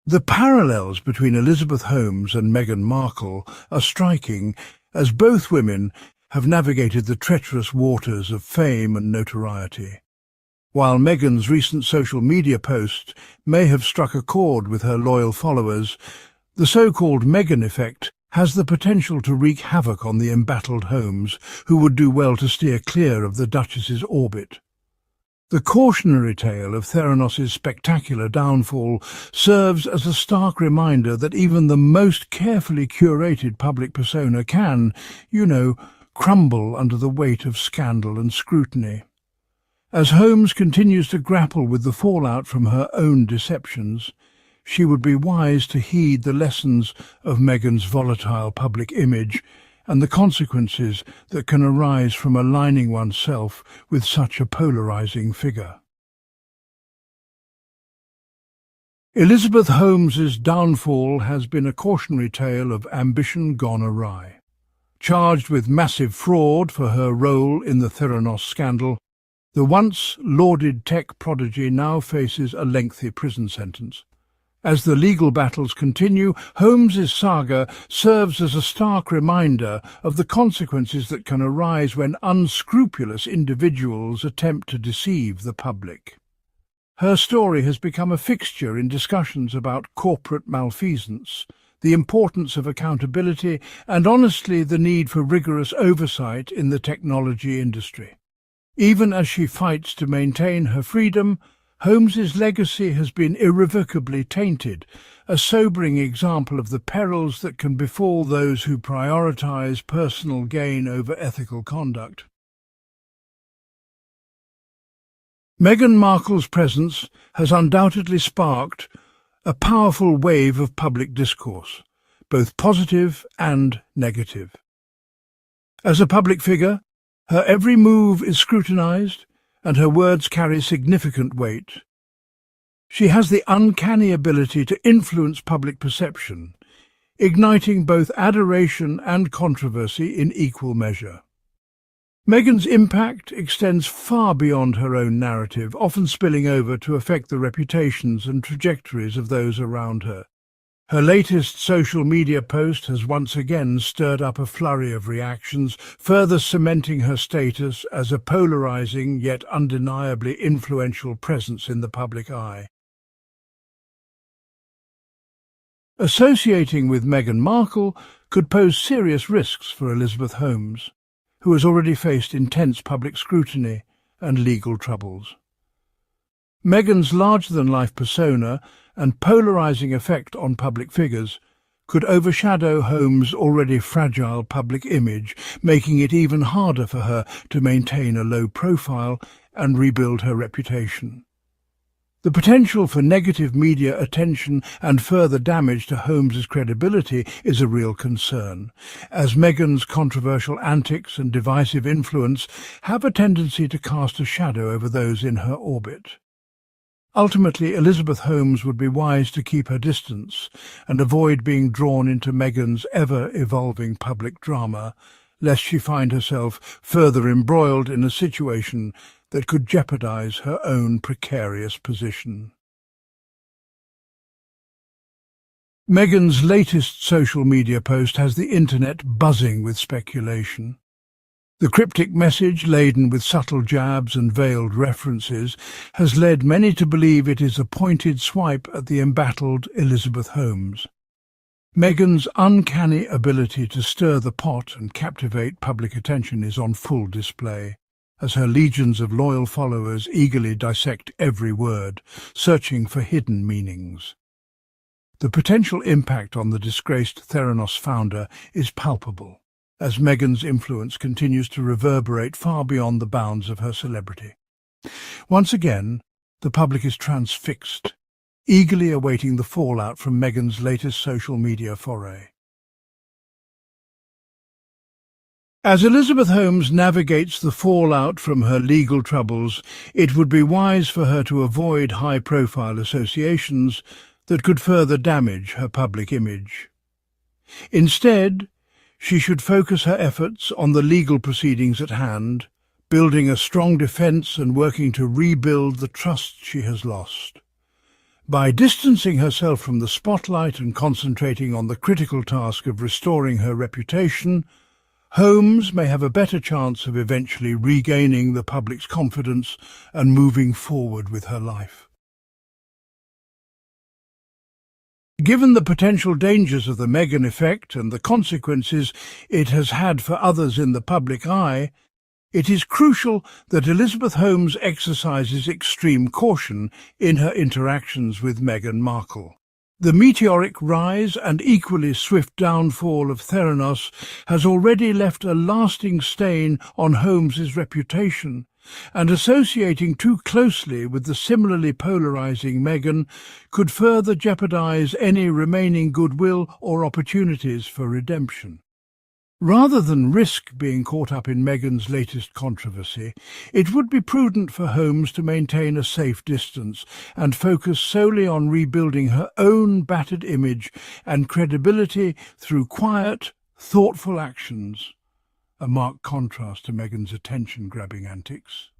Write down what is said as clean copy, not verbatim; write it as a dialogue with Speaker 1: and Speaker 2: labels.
Speaker 1: The parallels between Elizabeth Holmes and Meghan Markle are striking, as both women have navigated the treacherous waters of fame and notoriety. While Meghan's recent social media post may have struck a chord with her loyal followers, the so-called Meghan effect has the potential to wreak havoc on the embattled Holmes, who would do well to steer clear of the Duchess's orbit. The cautionary tale of Theranos's spectacular downfall serves as a stark reminder that even the most carefully curated public persona can, crumble under the weight of scandal and scrutiny. As Holmes continues to grapple with the fallout from her own deceptions, she would be wise to heed the lessons of Meghan's volatile public image and the consequences that can arise from aligning oneself with such a polarizing figure. Elizabeth Holmes's downfall has been a cautionary tale of ambition gone awry. Charged with massive fraud for her role in the Theranos scandal, the once lauded tech prodigy now faces a lengthy prison sentence. As the legal battles continue, Holmes's saga serves as a stark reminder of the consequences that can arise when unscrupulous individuals attempt to deceive the public. Her story has become a fixture in discussions about corporate malfeasance, the importance of accountability, and honestly the need for rigorous oversight in the technology industry. Even as she fights to maintain her freedom, Holmes's legacy has been irrevocably tainted, a sobering example of the perils that can befall those who prioritize personal gain over ethical conduct. Meghan Markle's presence has undoubtedly sparked a powerful wave of public discourse, both positive and negative. As a public figure, her every move is scrutinized, and her words carry significant weight. She has the uncanny ability to influence public perception, igniting both adoration and controversy in equal measure. Meghan's impact extends far beyond her own narrative, often spilling over to affect the reputations and trajectories of those around her. Her latest social media post has once again stirred up a flurry of reactions, further cementing her status as a polarizing yet undeniably influential presence in the public eye. Associating with Meghan Markle could pose serious risks for Elizabeth Holmes, who has already faced intense public scrutiny and legal troubles. Meghan's larger-than-life persona and polarizing effect on public figures could overshadow Holmes' already fragile public image, making it even harder for her to maintain a low profile and rebuild her reputation. The potential for negative media attention and further damage to Holmes' credibility is a real concern, as Meghan's controversial antics and divisive influence have a tendency to cast a shadow over those in her orbit. Ultimately, Elizabeth Holmes would be wise to keep her distance and avoid being drawn into Meghan's ever-evolving public drama, lest she find herself further embroiled in a situation that could jeopardize her own precarious position. Meghan's latest social media post has the internet buzzing with speculation. The cryptic message, laden with subtle jabs and veiled references, has led many to believe it is a pointed swipe at the embattled Elizabeth Holmes. Meghan's uncanny ability to stir the pot and captivate public attention is on full display, as her legions of loyal followers eagerly dissect every word, searching for hidden meanings. The potential impact on the disgraced Theranos founder is palpable, as Meghan's influence continues to reverberate far beyond the bounds of her celebrity. Once again, the public is transfixed, eagerly awaiting the fallout from Meghan's latest social media foray. As Elizabeth Holmes navigates the fallout from her legal troubles, it would be wise for her to avoid high-profile associations that could further damage her public image. Instead, she should focus her efforts on the legal proceedings at hand, building a strong defense and working to rebuild the trust she has lost. By distancing herself from the spotlight and concentrating on the critical task of restoring her reputation, Holmes may have a better chance of eventually regaining the public's confidence and moving forward with her life. Given the potential dangers of the Meghan effect and the consequences it has had for others in the public eye, it is crucial that Elizabeth Holmes exercises extreme caution in her interactions with Meghan Markle. The meteoric rise and equally swift downfall of Theranos has already left a lasting stain on Holmes's reputation, and associating too closely with the similarly polarizing Meghan could further jeopardize any remaining goodwill or opportunities for redemption. Rather than risk being caught up in Meghan's latest controversy, it would be prudent for Holmes to maintain a safe distance and focus solely on rebuilding her own battered image and credibility through quiet, thoughtful actions, a marked contrast to Meghan's attention-grabbing antics.